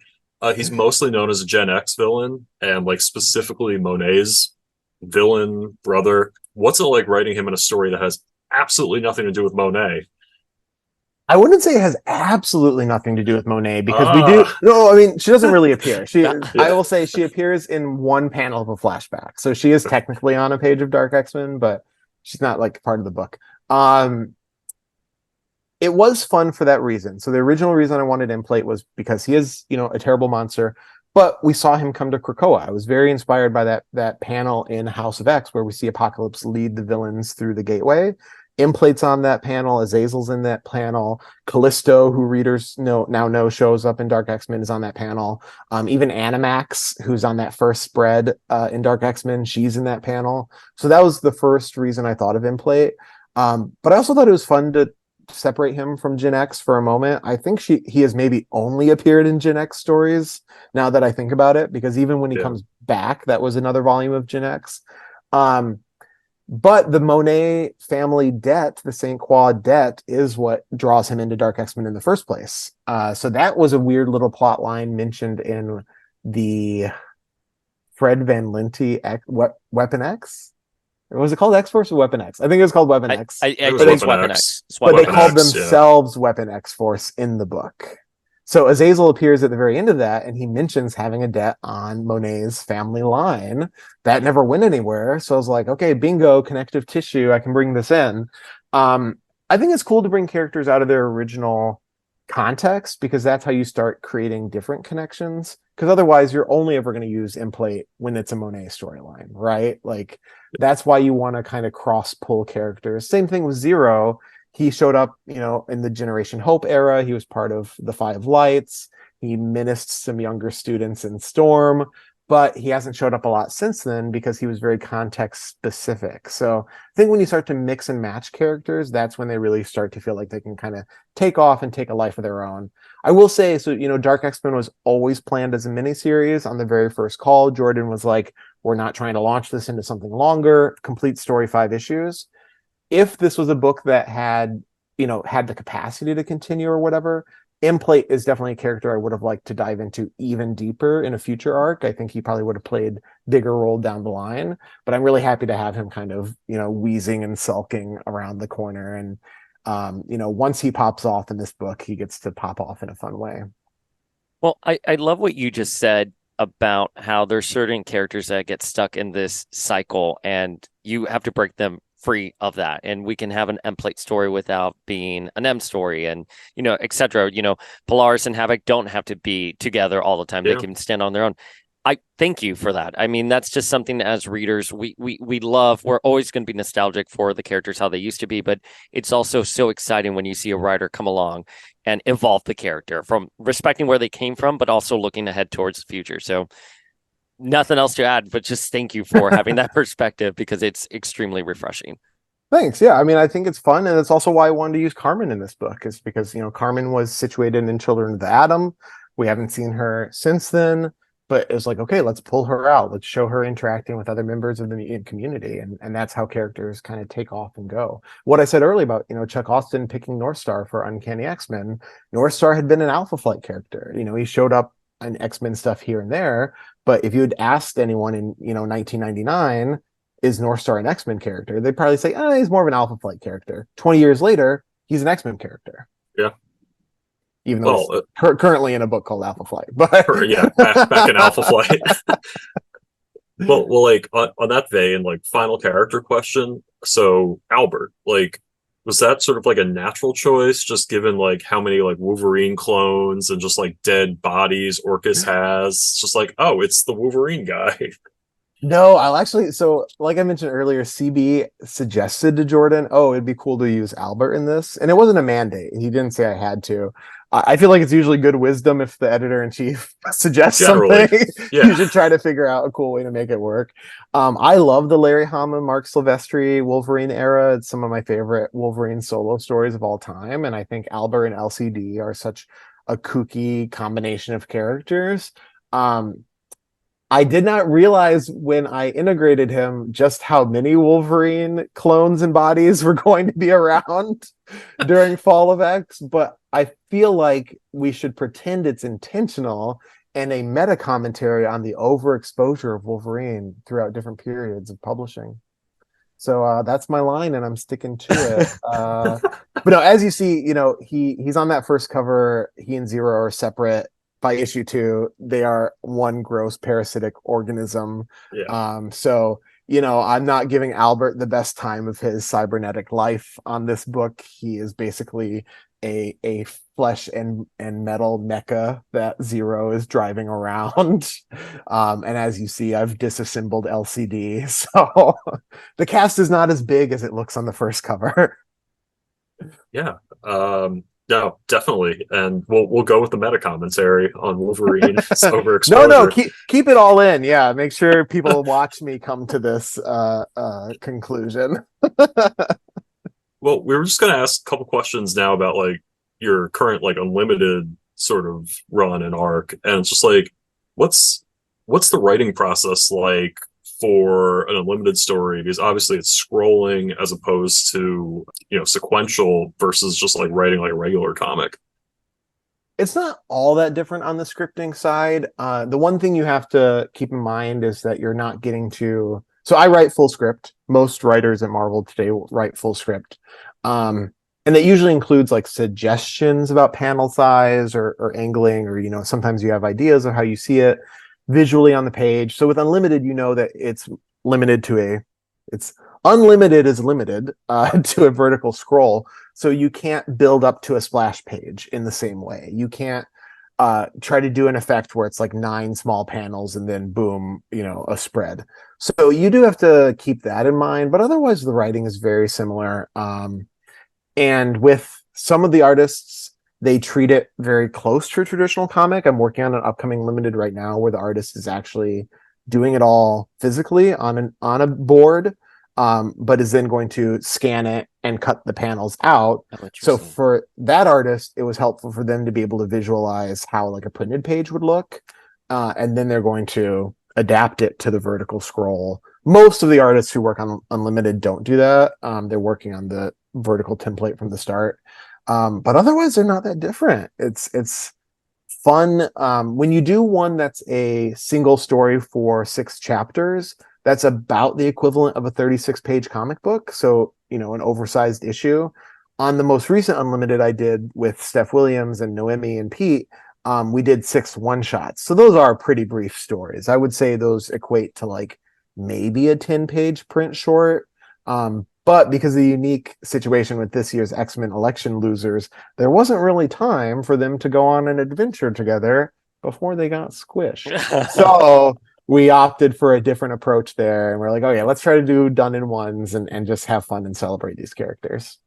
he's mostly known as a Gen X villain, and like specifically Monet's villain brother. What's it like writing him in a story that has absolutely nothing to do with Monet? I wouldn't say it has absolutely nothing to do with Monet, because we do. No, I mean, she doesn't really appear. I will say she appears in one panel of a flashback. So she is technically on a page of Dark X-Men, but she's not like part of the book. It was fun for that reason. So the original reason I wanted Emplate was because he is, you know, a terrible monster, but we saw him come to Krakoa. I was very inspired by that panel in House of X where we see Apocalypse lead the villains through the gateway. Emplate's on that panel. Azazel's in that panel. Callisto, who readers now know shows up in Dark X-Men, is on that panel. Even Animax, who's on that first spread in Dark X-Men, she's in that panel. So that was the first reason I thought of Emplate. But I also thought it was fun to separate him from Gen X for a moment. I think he has maybe only appeared in Gen X stories now that I think about it, because even when he comes back, that was another volume of Gen X. But the Monet family debt, the St. Croix debt, is what draws him into Dark X-Men in the first place. So that was a weird little plot line mentioned in the Fred Van Lente Weapon X. Or was it called X-Force or Weapon X? I think it was called Weapon X. It was Weapon X. But they called themselves Weapon X-Force in the book. So Azazel appears at the very end of that, and he mentions having a debt on Monet's family line that never went anywhere. So I was like, okay, bingo, connective tissue. I can bring this in. I think it's cool to bring characters out of their original context, because that's how you start creating different connections. Because otherwise, you're only ever going to use Emplate when it's a Monet storyline, right? Like, that's why you want to kind of cross-pull characters. Same thing with Zero. He showed up, you know, in the Generation Hope era. He was part of the Five Lights. He menaced some younger students in Storm. but he hasn't showed up a lot since then because he was very context specific. So I think when you start to mix and match characters, that's when they really start to feel like they can kind of take off and take a life of their own. I will say, so, Dark X-Men was always planned as a miniseries. On the very first call, Jordan was like, we're not trying to launch this into something longer, complete story, 5 issues. If this was a book that had the capacity to continue or whatever, Implate is definitely a character I would have liked to dive into even deeper in a future arc. I think he probably would have played bigger role down the line, but I'm really happy to have him kind of, wheezing and sulking around the corner. And, once he pops off in this book, he gets to pop off in a fun way. Well, I love what you just said about how there's certain characters that get stuck in this cycle and you have to break them free of that. And we can have an M plate story without being an M story and, etc. Polaris and Havoc don't have to be together all the time. Yeah. They can stand on their own. I thank you for that. I mean, that's just something that as readers, we love. We're always going to be nostalgic for the characters, how they used to be, but it's also so exciting when you see a writer come along and evolve the character from respecting where they came from, but also looking ahead towards the future. So nothing else to add, but just thank you for having that perspective because it's extremely refreshing. Thanks. Yeah, I mean, I think it's fun, and it's also why I wanted to use Carmen in this book, is because Carmen was situated in Children of the Atom. We haven't seen her since then, but it was like, okay, let's pull her out. Let's show her interacting with other members of the mutant community, and that's how characters kind of take off and go. What I said earlier about Chuck Austin picking Northstar for Uncanny X-Men, Northstar had been an Alpha Flight character. He showed up in X-Men stuff here and there, but if you had asked anyone in 1999, is Northstar an X-Men character? They'd probably say, he's more of an Alpha Flight character. 20 years later, he's an X-Men character. Yeah. Even though he's currently in a book called Alpha Flight. But yeah, back in Alpha Flight. well, like on that vein, like final character question. So Albert, like, was that sort of like a natural choice, just given like how many like Wolverine clones and just like dead bodies Orcus has? It's just like, oh, it's the Wolverine guy. No, I'll actually. So, like I mentioned earlier, CB suggested to Jordan, "Oh, it'd be cool to use Albert in this," and it wasn't a mandate. He didn't say I had to. I feel like it's usually good wisdom if the editor-in-chief suggests Generally, something. yeah. You should try to figure out a cool way to make it work. I love the Larry Hama, Mark Silvestri Wolverine era. It's some of my favorite Wolverine solo stories of all time, and I think Albert and LCD are such a kooky combination of characters. I did not realize when I integrated him just how many Wolverine clones and bodies were going to be around during Fall of X, but I feel like we should pretend it's intentional and a meta commentary on the overexposure of Wolverine throughout different periods of publishing. So that's my line, and I'm sticking to it. But no, as you see, he's on that first cover. He and Zero are separate. By issue 2, they are one gross parasitic organism. Yeah. So, I'm not giving Albert the best time of his cybernetic life on this book. He is basically a flesh and metal mecha that Zero is driving around. And as you see, I've disassembled LCD. So the cast is not as big as it looks on the first cover. Yeah. No, definitely, and we'll go with the meta commentary on Wolverine overexposure. No, keep it all in. Yeah, make sure people watch me come to this conclusion. Well, we were just going to ask a couple questions now about like your current like unlimited sort of run and arc, and it's just like, what's the writing process like for an unlimited story? Because obviously it's scrolling as opposed to sequential versus just like writing like a regular comic. It's not all that different on the scripting side. The one thing you have to keep in mind is that you're not getting to. So I write full script. Most writers at Marvel today write full script, and that usually includes like suggestions about panel size or angling, or sometimes you have ideas of how you see it visually on the page. So with unlimited, that it's limited to it's unlimited is limited to a vertical scroll. So you can't build up to a splash page in the same way. You can't try to do an effect where it's like 9 small panels and then boom, a spread. So you do have to keep that in mind, but otherwise the writing is very similar. And with some of the artists, they treat it very close to a traditional comic. I'm working on an upcoming limited right now where the artist is actually doing it all physically on a board, but is then going to scan it and cut the panels out. Oh, So interesting. for that artist, it was helpful for them to be able to visualize how like a printed page would look, and then they're going to adapt it to the vertical scroll. Most of the artists who work on Unlimited don't do that. They're working on the vertical template from the start. But otherwise, they're not that different. It's fun. When you do one that's a single story for 6 chapters, that's about the equivalent of a 36-page comic book. So, an oversized issue. On the most recent Unlimited I did with Steph Williams and Noemi and Pete, we did 6 one-shots. So those are pretty brief stories. I would say those equate to like maybe a 10-page print short. But because of the unique situation with this year's X-Men election losers, there wasn't really time for them to go on an adventure together before they got squished. So we opted for a different approach there. And we're like, oh yeah, let's try to do done in ones and just have fun and celebrate these characters.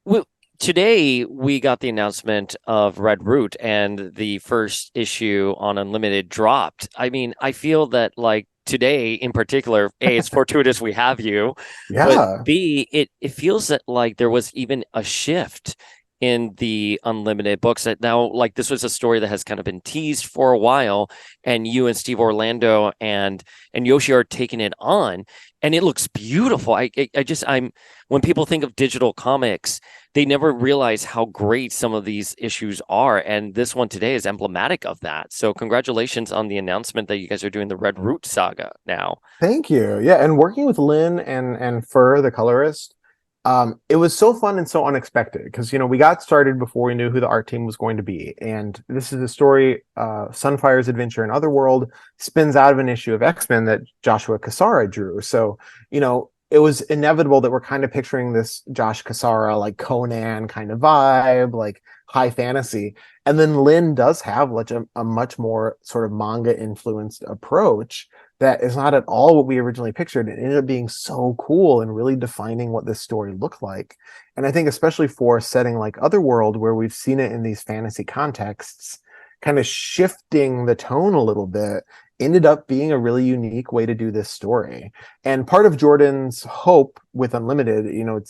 Well, today we got the announcement of Red Root, and the first issue on Unlimited dropped. I mean, I feel that like today in particular, A, it's fortuitous we have you, but Yeah. B, it feels that like there was even a shift in the Unlimited books, that now like this was a story that has kind of been teased for a while, and you and Steve Orlando and Yoshi are taking it on, and it looks beautiful. I'm when people think of digital comics, they never realize how great some of these issues are, and this one today is emblematic of that. So congratulations on the announcement that you guys are doing the Red Root saga now. Thank you. Yeah, and working with Lynn and Fur, the colorist, it was so fun and so unexpected because we got started before we knew who the art team was going to be, and this is a story. Sunfire's adventure in Otherworld spins out of an issue of X-Men that Joshua Cassara drew. So it was inevitable that we're kind of picturing this Josh Cassara like Conan kind of vibe, like high fantasy. And then Lynn does have like a much more sort of manga influenced approach that is not at all what we originally pictured. It ended up being so cool and really defining what this story looked like. And I think especially for a setting like Otherworld, where we've seen it in these fantasy contexts, kind of shifting the tone a little bit ended up being a really unique way to do this story. And part of Jordan's hope with Unlimited,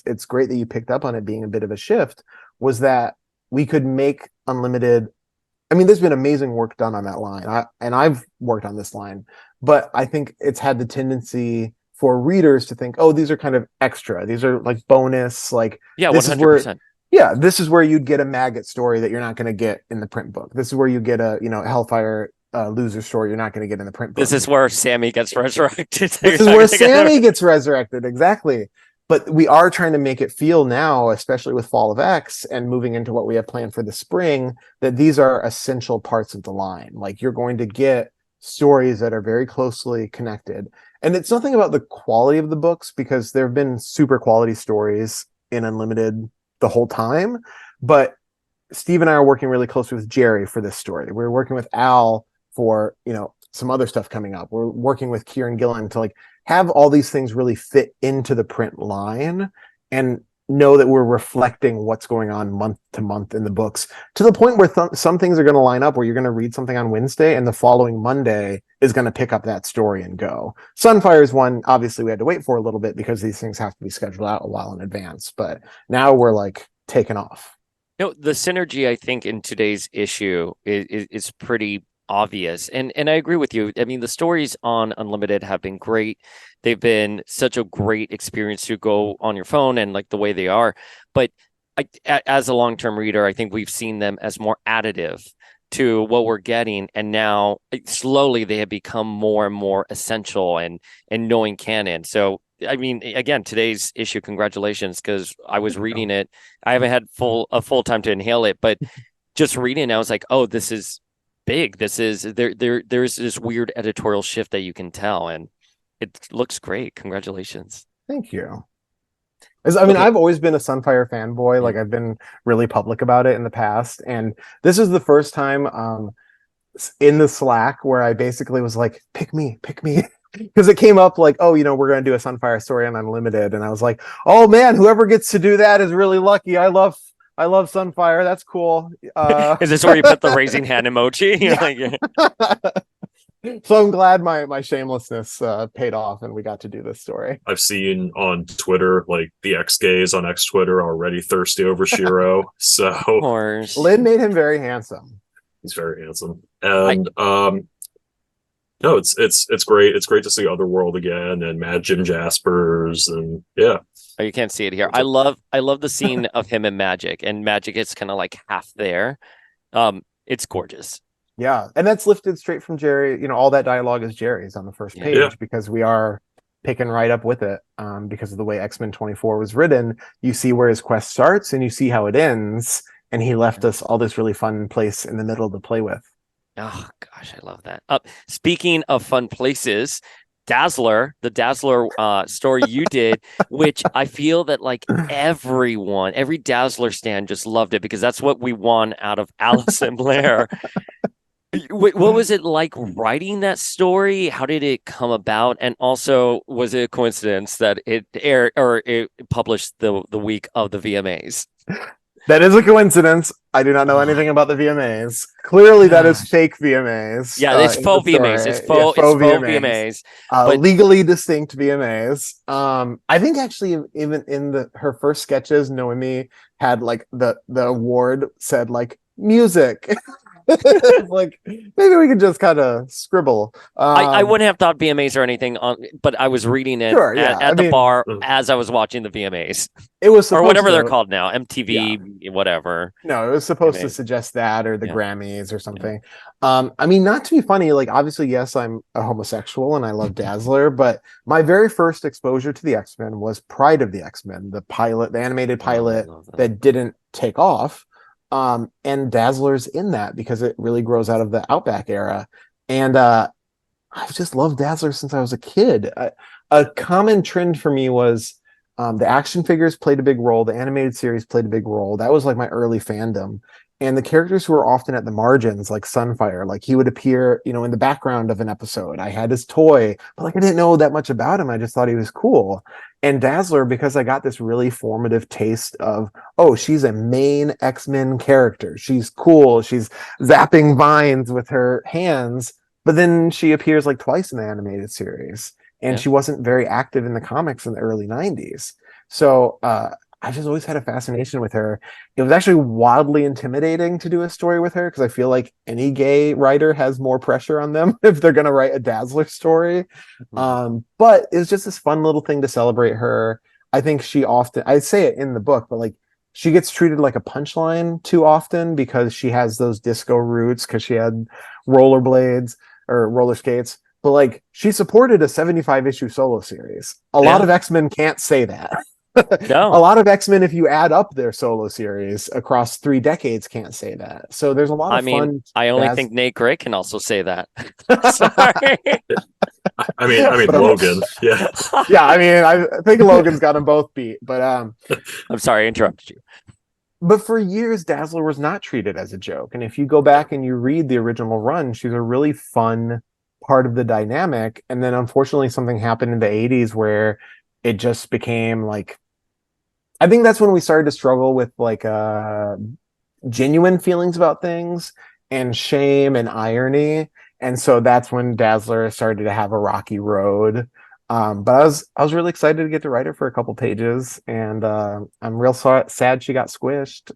it's great that you picked up on it being a bit of a shift, was that we could make Unlimited. I mean, there's been amazing work done on that line, and I've worked on this line, but I think it's had the tendency for readers to think, oh, these are kind of extra. These are like bonus. Like, Yeah, this is where, 100%. yeah, this is where you'd get a Maggot story that you're not going to get in the print book. This is where you get a, Hellfire loser story you're not going to get in the print book. This is where Sammy gets resurrected. This is where Sammy gets resurrected. Exactly. But we are trying to make it feel now, especially with Fall of X and moving into what we have planned for the spring, that these are essential parts of the line. Like, you're going to get stories that are very closely connected. And it's nothing about the quality of the books, because there have been super quality stories in Unlimited the whole time. But Steve and I are working really closely with Jerry for this story. We're working with Al for, some other stuff coming up. We're working with Kieran Gillen to like have all these things really fit into the print line and know that we're reflecting what's going on month to month in the books, to the point where some things are going to line up where you're going to read something on Wednesday and the following Monday is going to pick up that story and go. Sunfire's one, obviously we had to wait for a little bit because these things have to be scheduled out a while in advance, but now we're like taking off. The synergy, I think, in today's issue is pretty obvious. And I agree with you. I mean, the stories on Unlimited have been great. They've been such a great experience to go on your phone, and like the way they are. But as a long-term reader, I think we've seen them as more additive to what we're getting. And now slowly they have become more and more essential and knowing canon. So I mean, again, today's issue, congratulations, because I was reading it. I haven't had a full time to inhale it, but just reading it, I was like, oh, this is big. This is there's this weird editorial shift that you can tell, and it looks great. Congratulations. Thank you. I mean, I've always been a Sunfire fanboy. Like, I've been really public about it in the past, and this is the first time in the Slack where I basically was like, pick me. Because it came up like, oh, we're going to do a Sunfire story on Unlimited. And I was like, oh man, whoever gets to do that is really lucky. I love Sunfire. That's cool. Is this where you put the raising hand emoji? Yeah. So I'm glad my shamelessness paid off and we got to do this story. I've seen on Twitter, like the X gays on X Twitter already thirsty over Shiro. So Of course. Lynn made him very handsome. he's very handsome. I, And no, it's great. It's great to see Otherworld again and Mad Jim Jaspers and yeah. oh, you can't see it here. I love the scene of him in Magic, and Magic is kind of like half there. It's gorgeous. Yeah, and that's lifted straight from Jerry. You know, all that dialogue is Jerry's on the first page Yeah. because we are picking right up with it. Because of the way X-Men 24 was written, you see where his quest starts and you see how it ends, and he left us all this really fun place in the middle to play with. Oh gosh, I love that. Speaking of fun places, Dazzler, the Dazzler story you did, which I feel that like every Dazzler stan just loved it because that's what we won out of Alice and Blair. What was it like writing that story? How did it come about? And also, was it a coincidence that it aired or it published the week of the VMAs? That is a coincidence. I do not know anything about the VMAs. Clearly, that is fake VMAs. Yeah, it's faux VMAs. It's faux VMAs. But Legally distinct VMAs. I think actually, even in her first sketches, Noemi had like the award said like music. Like maybe we could just kind of scribble. I wouldn't have thought VMAs or anything on, but I was reading it Sure, yeah. at the bar Mm. as I was watching the VMAs It was or supposed whatever they're to- called now, MTV, whatever. No, it was supposed to VMAs. suggest that or the Yeah. Grammys or something. I mean, not to be funny, like obviously, yes, I'm a homosexual and I love Dazzler, but my very first exposure to the X-Men was Pride of the X-Men, the animated pilot I love that. that didn't take off. And Dazzler's in that because it really grows out of the Outback era. And I've just loved Dazzler since I was a kid. A common trend for me was the action figures played a big role. The animated series played a big role. That was like my early fandom. And the characters who were often at the margins, like Sunfire, like he would appear, you know, in the background of an episode. I had his toy, but like I didn't know that much about him. I just thought he was cool. And Dazzler, because I got this really formative taste of, oh, she's a main X-Men character. She's cool. She's zapping vines with her hands. But then she appears like twice in the animated series. And Yeah. she wasn't very active in the comics in the early 90s. So I just always had a fascination with her. It was actually wildly intimidating to do a story with her because I feel like any gay writer has more pressure on them if they're going to write a Dazzler story. But it was just this fun little thing to celebrate her. I think she often, I say it in the book, but like she gets treated like a punchline too often because she has those disco roots because she had rollerblades or roller skates. But like she supported a 75 issue solo series. A lot of X-Men can't say that. No. A lot of X-Men, if you add up their solo series across 3 decades, can't say that. So there's a lot of fun. I only think Nate Gray can also say that. Sorry. I mean Logan. Yeah. Yeah, I mean, I think Logan's got them both beat. But I'm sorry, I interrupted you. but for years, Dazzler was not treated as a joke. And if you go back and you read the original run, she's a really fun part of the dynamic. And then unfortunately, something happened in the 80s where it just became like, I think that's when we started to struggle with like genuine feelings about things and shame and irony. And so that's when Dazzler started to have a rocky road. But I was really excited to get to write her for a couple pages, and I'm real sad she got squished.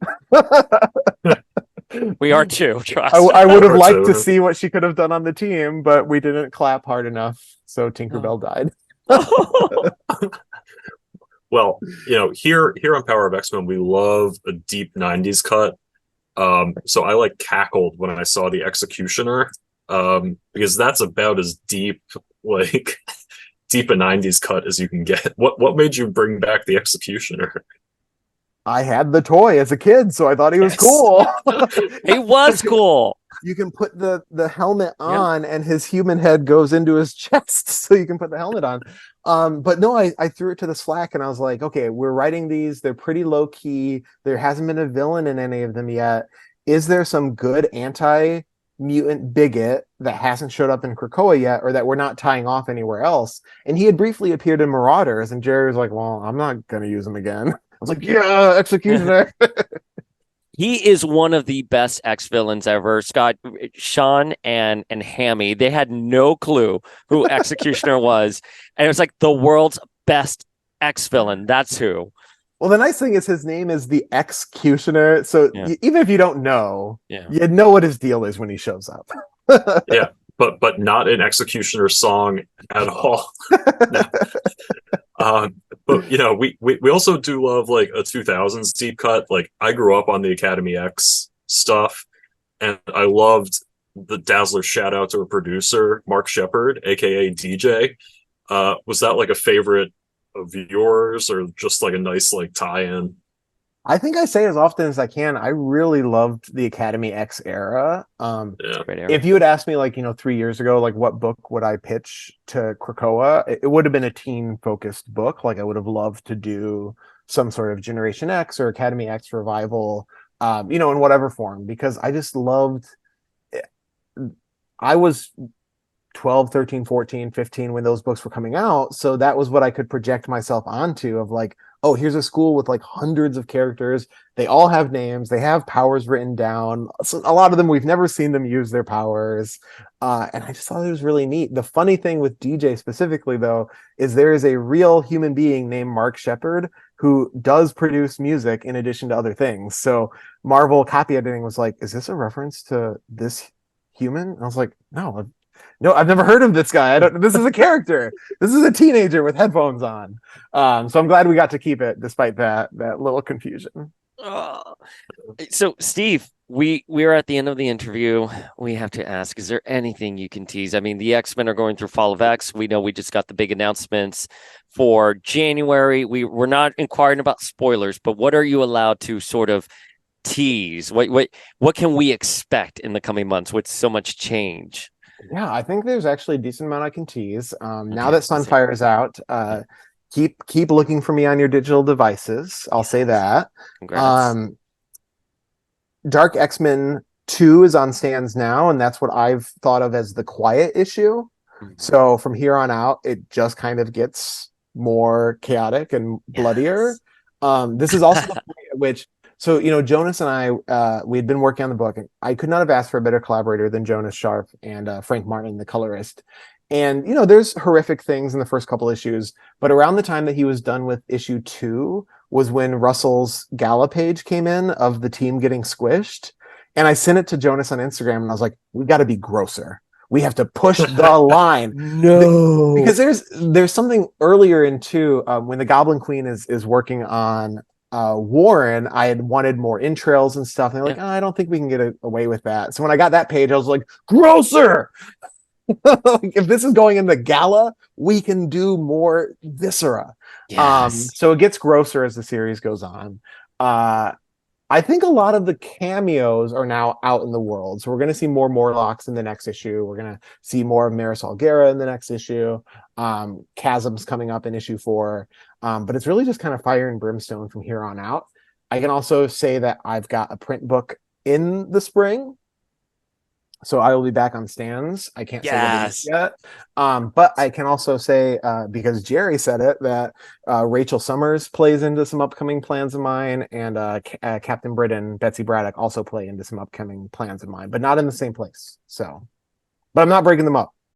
We are too. Trust. I would have Or liked to two. see what she could have done on the team, but we didn't clap hard enough, so Tinkerbell died. Well, here on Power of X-Men, we love a deep 90s cut. So I like cackled when I saw the Executioner, because that's about as deep, like deep a 90s cut as you can get. What made you bring back the Executioner? I had the toy as a kid, so I thought he was Yes. cool. He was cool. You can put the helmet on, and his human head goes into his chest, so you can put the helmet on. But no, I threw it to the Slack, and I was like, okay, we're writing these. They're pretty low key. There hasn't been a villain in any of them yet. Is there some good anti-mutant bigot that hasn't showed up in Krakoa yet, or that we're not tying off anywhere else? And he had briefly appeared in Marauders, and Jerry was like, well, I'm not going to use him again. I was like, yeah, Executioner. He is one of the best X villains ever. Scott, Sean, and Hammy, they had no clue who Executioner was, and it was like the world's best X villain. That's who. Well, the nice thing is his name is the Executioner, so Yeah. even if you don't know, Yeah. you know what his deal is when he shows up. Yeah, but not an Executioner song at all. No. But we also do love like a 2000s deep cut. Like I grew up on the Academy X stuff, and I loved the Dazzler shout out to a producer, Mark Shepard, aka DJ. Was that like a favorite of yours, or just like a nice like tie-in? I think I say as often as I can, I really loved the Academy X era. Yeah. Great era. If you had asked me, like, 3 years ago, like, what book would I pitch to Krakoa, it would have been a teen-focused book. Like, I would have loved to do some sort of Generation X or Academy X revival, in whatever form, because I just loved. I was 12, 13, 14, 15 when those books were coming out. So that was what I could project myself onto of like, oh, here's a school with like hundreds of characters. They all have names. They have powers written down. So a lot of them, we've never seen them use their powers. And I just thought it was really neat. The funny thing with DJ specifically, though, is there is a real human being named Mark Shepard who does produce music in addition to other things. So Marvel copy editing was like, is this a reference to this human? And I was like, no, I've never heard of this guy. This is a character. This is a teenager with headphones on. So I'm glad we got to keep it despite that little confusion. So, Steve, we are at the end of the interview. We have to ask, is there anything you can tease? I mean, the X-Men are going through Fall of X. We know we just got the big announcements for January. We're not inquiring about spoilers, but what are you allowed to sort of tease? What can we expect in the coming months with so much change? Yeah, I think there's actually a decent amount I can tease. Now Okay, that Sunfire is out, keep looking for me on your digital devices. I'll say that. Congrats. Dark X-Men 2 is on stands now, and that's what I've thought of as the quiet issue. Mhm. So from here on out, it just kind of gets more chaotic and bloodier. Yes. This is also the point at which, so Jonas and I, we had been working on the book, and I could not have asked for a better collaborator than Jonas Sharp and Frank Martin, the colorist. And there's horrific things in the first couple issues, but around the time that he was done with issue 2 was when Russell's gala page came in of the team getting squished. And I sent it to Jonas on Instagram, and I was like, we got to be grosser. We have to push the line. No. Because there's something earlier in 2, when the Goblin Queen is working on Warren, I had wanted more entrails and stuff. And they're like, I don't think we can get away with that. So when I got that page, I was like, grosser. Like, if this is going in the gala, we can do more viscera. Yes. So it gets grosser as the series goes on. I think a lot of the cameos are now out in the world. So we're going to see more Morlocks in the next issue. We're going to see more of Marisol Guerra in the next issue. Chasm's coming up in issue 4. But it's really just kind of fire and brimstone from here on out. I can also say that I've got a print book in the spring. So I will be back on stands. I can't say what it is yet. But I can also say, because Jerry said it, that Rachel Summers plays into some upcoming plans of mine, and Captain Britain, Betsy Braddock, also play into some upcoming plans of mine, but not in the same place. So, but I'm not breaking them up.